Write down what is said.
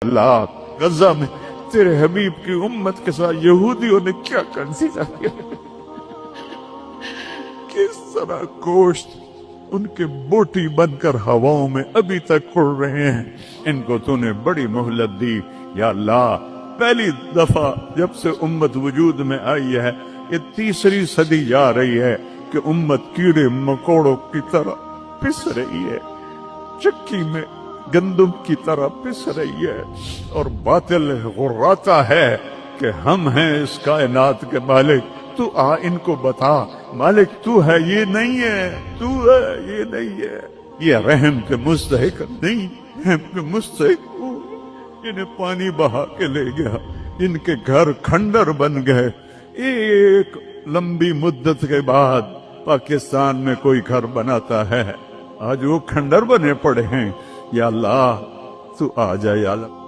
अल्लाह गजा में तेरे हबीब की उम्मत के साथ यहूदियों ने क्या कंसीडर किया, किस तरह गोश्त उनके बोटी बनकर हवाओं में अभी तक उड़ रहे हैं। इनको तूने बड़ी मोहलत दी या अल्लाह। पहली दफा जब से उम्मत वजूद में आई है, ये तीसरी सदी जा रही है कि उम्मत कीड़े मकोड़ों की तरह पिस रही है, चक्की में गंदम की तरह पिस रही है, और बातिल गुर्राता है कि हम हैं इस कायनात के मालिक। तू आ इनको बता मालिक तू है ये नहीं है, तू है ये नहीं है। ये रहम के मुस्तहिक नहीं, रहम के मुस्तहिक हो। इन्हें पानी बहा के ले गया, इनके घर खंडर बन गए। एक लंबी मुद्दत के बाद पाकिस्तान में कोई घर बनाता है, आज वो खंडर बने पड़े हैं। या अल्लाह तू आ जा या अल्लाह।